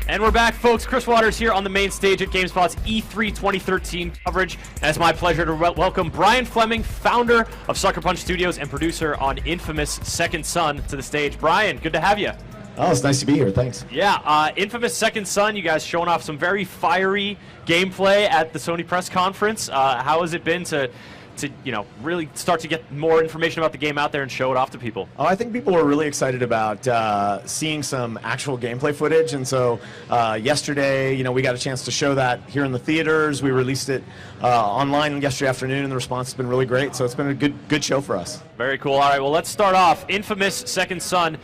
And we're back, folks. Chris Waters here on the main stage at GameSpot's E3 2013 coverage. And it's my pleasure to welcome Brian Fleming, founder of Sucker Punch Studios and producer on inFamous Second Son, to the stage. Brian, good to have you. Oh, it's nice to be here. Thanks. Yeah, inFamous Second Son, you guys showing off some very fiery gameplay at the Sony press conference. How has it been to really start to get more information about the game out there and show it off to people? Oh, I think people were really excited about seeing some actual gameplay footage, and so yesterday, we got a chance to show that here in the theaters. We released it online yesterday afternoon, and the response has been really great. So it's been a good show for us. Very cool. All right, well, let's start off. inFamous Second Son.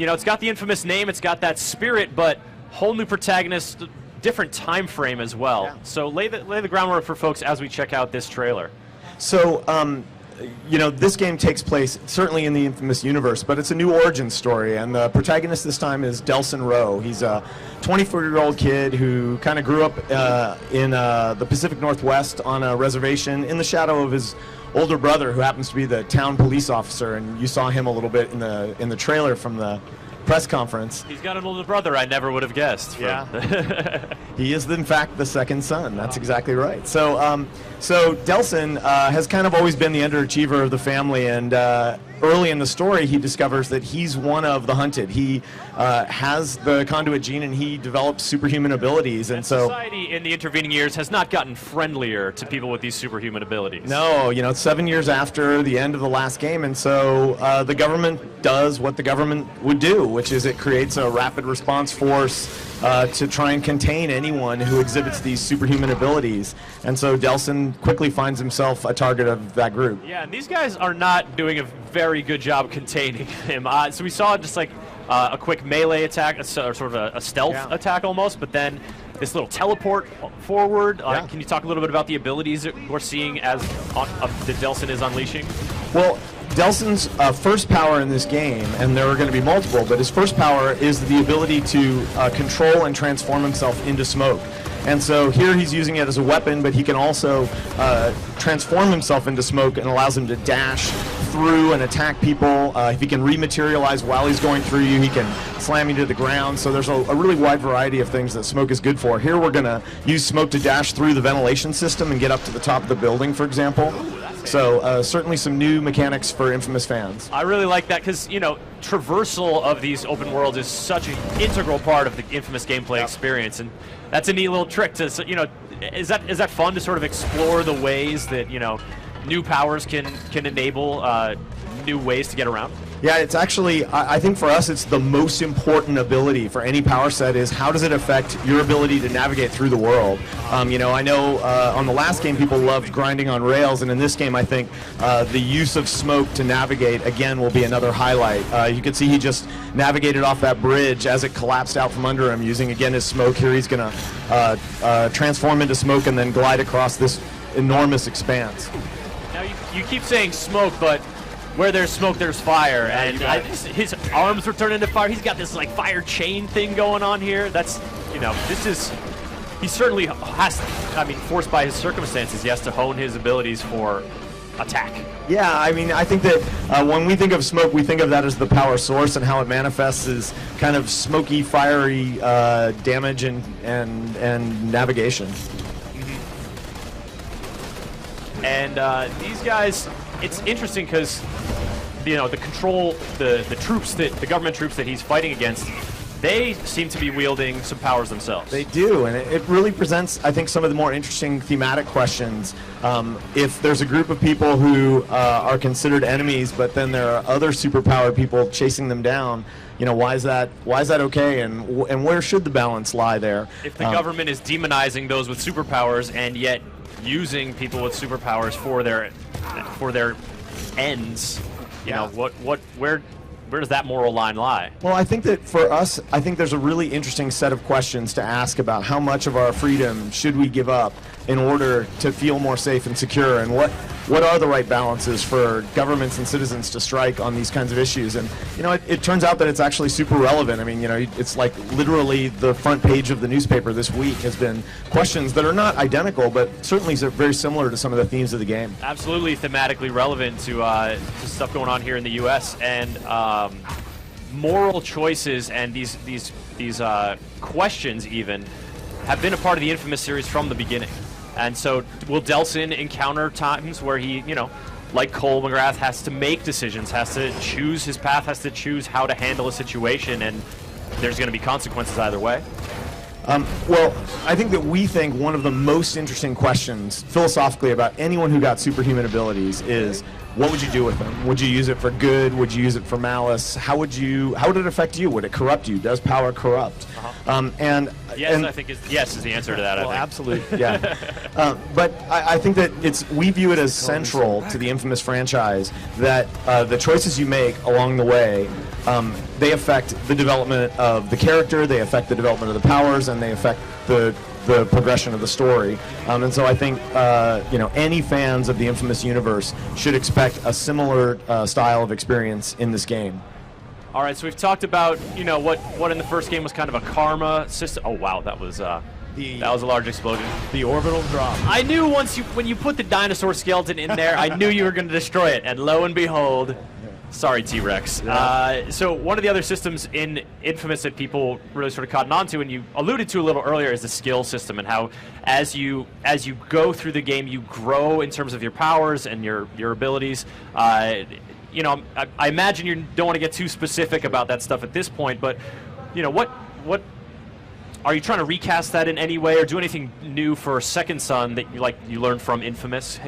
It's got the infamous name, it's got that spirit, but whole new protagonist, different time frame as well. Yeah. So lay the groundwork for folks as we check out this trailer. So, this game takes place certainly in the inFamous universe, but it's a new origin story, and the protagonist this time is Delson Rowe. He's a 24-year-old kid who kind of grew up in the Pacific Northwest on a reservation in the shadow of his older brother, who happens to be the town police officer, and you saw him a little bit in the trailer from the press conference. He's got an older brother I never would have guessed. Yeah. He is, in fact, the second son. That's exactly right. So, so Delson has kind of always been the underachiever of the family, and early in the story, he discovers that he's one of the hunted. He has the conduit gene, and he develops superhuman abilities. And so society in the intervening years has not gotten friendlier to people with these superhuman abilities. No, it's 7 years after the end of the last game, and so the government does what the government would do, which is it creates a rapid response force to try and contain anyone who exhibits these superhuman abilities. And so Delson quickly finds himself a target of that group. Yeah, and these guys are not doing a very good job containing him. So we saw just like a quick melee attack, sort of a stealth attack almost, but then this little teleport forward. Can you talk a little bit about the abilities that we're seeing as that Delson is unleashing? Well, Delson's first power in this game, and there are going to be multiple, but his first power is the ability to control and transform himself into smoke. And so here he's using it as a weapon, but he can also transform himself into smoke, and allows him to dash through and attack people. If he can rematerialize while he's going through you, he can slam you to the ground. So there's a really wide variety of things that smoke is good for. Here we're going to use smoke to dash through the ventilation system and get up to the top of the building, for example. So certainly some new mechanics for inFamous fans. I really like that because, traversal of these open worlds is such an integral part of the inFamous gameplay experience, and that's a neat little trick to, is that fun to sort of explore the ways that, new powers can enable new ways to get around? Yeah, it's actually, I think for us, it's the most important ability for any power set is how does it affect your ability to navigate through the world. I know on the last game people loved grinding on rails, and in this game I think the use of smoke to navigate, again, will be another highlight. You can see he just navigated off that bridge as it collapsed out from under him using, again, his smoke. Here he's going to transform into smoke and then glide across this enormous expanse. Now, you keep saying smoke, but where there's smoke, there's fire, and his arms were turned into fire. He's got this like fire chain thing going on here. That's, he certainly has, forced by his circumstances, he has to hone his abilities for attack. Yeah, I think that when we think of smoke, we think of that as the power source, and how it manifests as kind of smoky, fiery damage and navigation. And these guys, it's interesting because the government troops that he's fighting against, they seem to be wielding some powers themselves. They do, and it really presents, I think, some of the more interesting thematic questions. If there's a group of people who are considered enemies, but then there are other superpowered people chasing them down, why is that okay, and where should the balance lie there? If the government is demonizing those with superpowers and yet using people with superpowers for their ends, where does that moral line lie? Well, I think that for us, I think there's a really interesting set of questions to ask about how much of our freedom should we give up in order to feel more safe and secure, and what are the right balances for governments and citizens to strike on these kinds of issues. And it turns out that it's actually super relevant. It's like literally the front page of the newspaper this week has been questions that are not identical, but certainly very similar to some of the themes of the game. Absolutely thematically relevant to stuff going on here in the U.S. and moral choices and these questions even have been a part of the inFamous series from the beginning. And so will Delsin encounter times where he, you know, like Cole McGrath, has to make decisions, has to choose his path, has to choose how to handle a situation, and there's going to be consequences either way? Well, I think that we think one of the most interesting questions philosophically about anyone who got superhuman abilities is, what would you do with them? Would you use it for good? Would you use it for malice? How would it affect you? Would it corrupt you? Does power corrupt? Yes, I think yes is the answer to that. Well, I think. absolutely, yeah. But I think that we view it as central to the inFamous franchise that the choices you make along the way, they affect the development of the character, they affect the development of the powers, and they affect the progression of the story. And so I think any fans of the inFamous universe should expect a similar style of experience in this game. All right, so we've talked about what in the first game was kind of a karma system. Oh wow, that was a large explosion. The orbital drop. I knew when you put the dinosaur skeleton in there, I knew you were going to destroy it, and lo and behold. Sorry, T-Rex. Yeah. So one of the other systems in inFamous that people really sort of cotton on to, and you alluded to a little earlier, is the skill system, and how as you go through the game, you grow in terms of your powers and your abilities. I imagine you don't want to get too specific about that stuff at this point, but what are you trying to recast that in any way, or do anything new for Second Son that you learned from inFamous?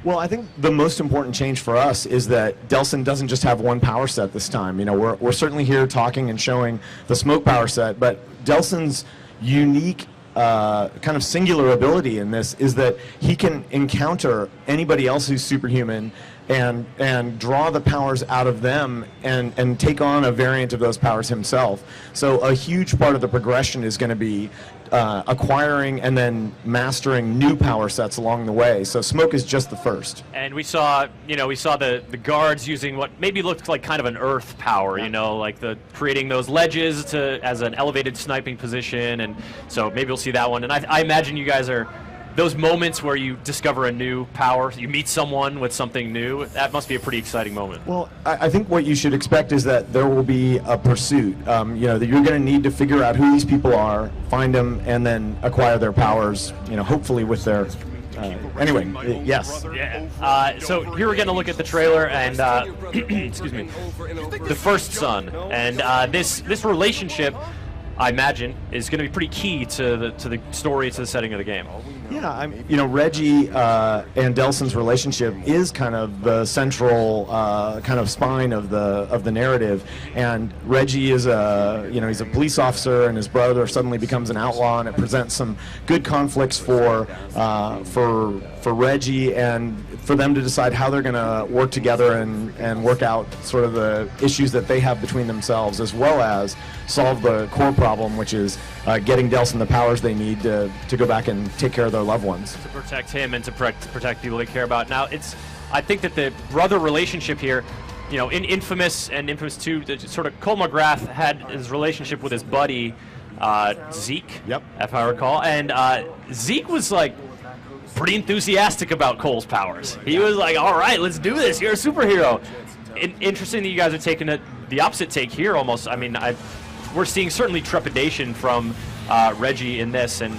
Well, I think the most important change for us is that Delsin doesn't just have one power set this time. We're certainly here talking and showing the smoke power set, but Delsin's unique kind of singular ability in this is that he can encounter anybody else who's superhuman and draw the powers out of them and take on a variant of those powers himself. So a huge part of the progression is going to be acquiring and then mastering new power sets along the way. So smoke is just the first. And we saw the guards using what maybe looked like kind of an earth power, like creating those ledges as an elevated sniping position, and so maybe we'll see that one. And I imagine you guys are those moments where you discover a new power, you meet someone with something new. That must be a pretty exciting moment. Well, I think what you should expect is that there will be a pursuit. That you're going to need to figure out who these people are, find them, and then acquire their powers. Hopefully with their. Anyway, yes. Yeah. So here we're going to look at the trailer and excuse me, the First Son, and this relationship, I imagine, is going to be pretty key to the story, to the setting of the game. Yeah, Reggie and Delsin's relationship is kind of the central kind of spine of the narrative. And Reggie is he's a police officer, and his brother suddenly becomes an outlaw, and it presents some good conflicts for Reggie and for them to decide how they're going to work together and work out sort of the issues that they have between themselves, as well as solve the core problem, which is getting Delsin the powers they need to go back and take care of their loved ones. To protect him and to protect people they care about. Now, I think that the brother relationship here, in inFamous and inFamous 2, sort of Cole McGrath had his relationship with his buddy, Zeke, yep, if I recall. And Zeke was pretty enthusiastic about Cole's powers. He was like, all right, let's do this. You're a superhero. Interesting that you guys are taking the opposite take here almost. I mean, we're seeing certainly trepidation from Reggie in this, and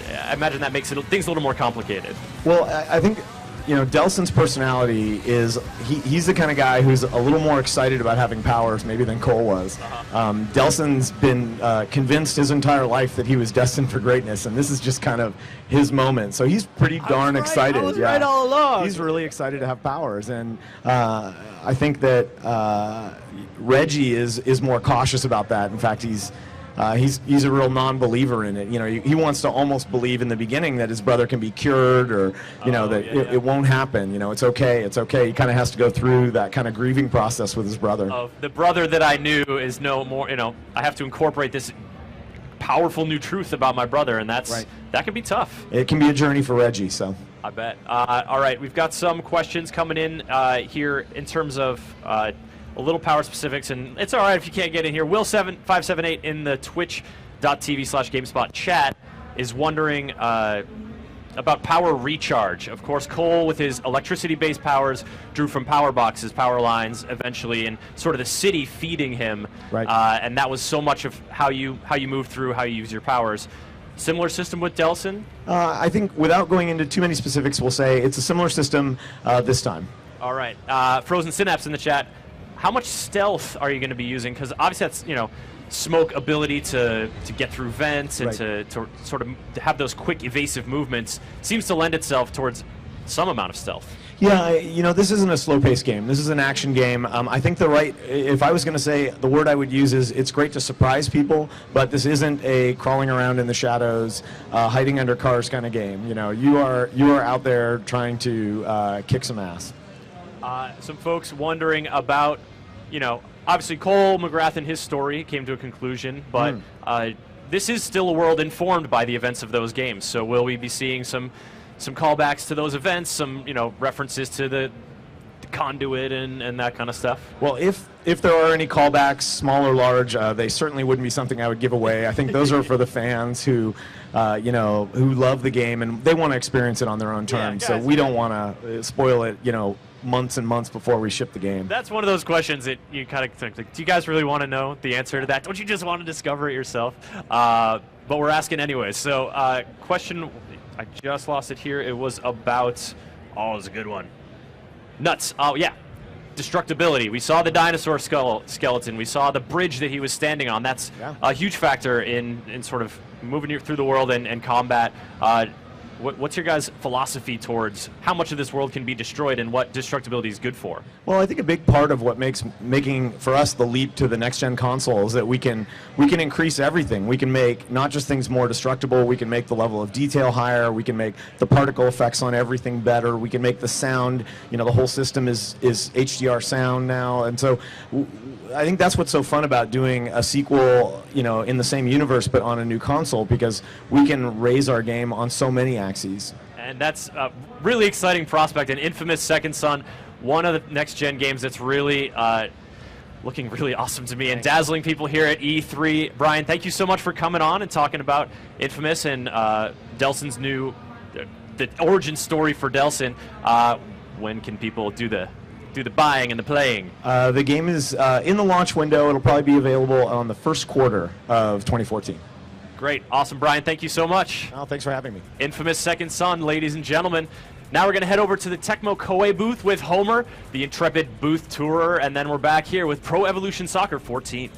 I imagine that makes things a little more complicated. Well, I think Delsin's personality is he's the kind of guy who's a little more excited about having powers maybe than Cole was. Delsin's been convinced his entire life that he was destined for greatness, and this is just kind of his moment. So he's pretty darn excited. I was right all along. He's really excited to have powers, and I think that Reggie is more cautious about that. In fact, he's a real non-believer in it. He wants to almost believe in the beginning that his brother can be cured, or it won't happen. It's okay. It's okay. He kind of has to go through that kind of grieving process with his brother. The brother that I knew is no more. I have to incorporate this powerful new truth about my brother, and that can be tough. It can be a journey for Reggie. So I bet. All right, we've got some questions coming in here in terms of. A little power specifics, and it's all right if you can't get in here. Will7578 in the twitch.tv/GameSpot chat is wondering, about power recharge. Of course, Cole, with his electricity-based powers, drew from power boxes, power lines, eventually, and sort of the city feeding him. Right. And that was so much of how you move through, how you use your powers. Similar system with Delsin? I think without going into too many specifics, we'll say it's a similar system this time. All right. Frozen Synapse in the chat. How much stealth are you going to be using? Because obviously that's, Smoke ability to get through vents and Right. to sort of have those quick evasive movements seems to lend itself towards some amount of stealth. Yeah, this isn't a slow-paced game. This is an action game. I think if I was going to say the word I would use is it's great to surprise people, but this isn't a crawling around in the shadows, hiding under cars kind of game. You are out there trying to kick some ass. Some folks wondering about, obviously Cole McGrath and his story came to a conclusion, but this is still a world informed by the events of those games. So will we be seeing some callbacks to those events, some references to the conduit and that kind of stuff? Well, if there are any callbacks, small or large, they certainly wouldn't be something I would give away. I think those are for the fans who love the game and they want to experience it on their own terms. Yeah, guys, so we don't want to spoil it, months and months before we ship the game. That's one of those questions that you kind of think, like, do you guys really want to know the answer to that? Don't you just want to discover it yourself? But we're asking anyway. So question, I just lost it here. It was about, it was a good one. Nuts. Oh, yeah. Destructibility. We saw the dinosaur skeleton. We saw the bridge that he was standing on. That's a huge factor in sort of moving you through the world and combat. What's your guys' philosophy towards how much of this world can be destroyed and what destructibility is good for? Well, I think a big part of what making for us the leap to the next gen console is that we can increase everything. We can make not just things more destructible. We can make the level of detail higher. We can make the particle effects on everything better. We can make the sound. The whole system is HDR sound now, and so I think that's what's so fun about doing a sequel, in the same universe but on a new console, because we can raise our game on so many axes. And that's a really exciting prospect. And inFamous Second Son, one of the next-gen games that's really looking really awesome to me and dazzling people here at E3. Brian, thank you so much for coming on and talking about inFamous and Delsin's new, the origin story for Delsin. When can people do the buying and the playing? The game is in the launch window. It'll probably be available on the first quarter of 2014. Great. Awesome, Brian. Thank you so much. Oh, thanks for having me. inFamous Second Son, ladies and gentlemen. Now we're going to head over to the Tecmo Koei booth with Homer, the intrepid booth tourer, and then we're back here with Pro Evolution Soccer 14.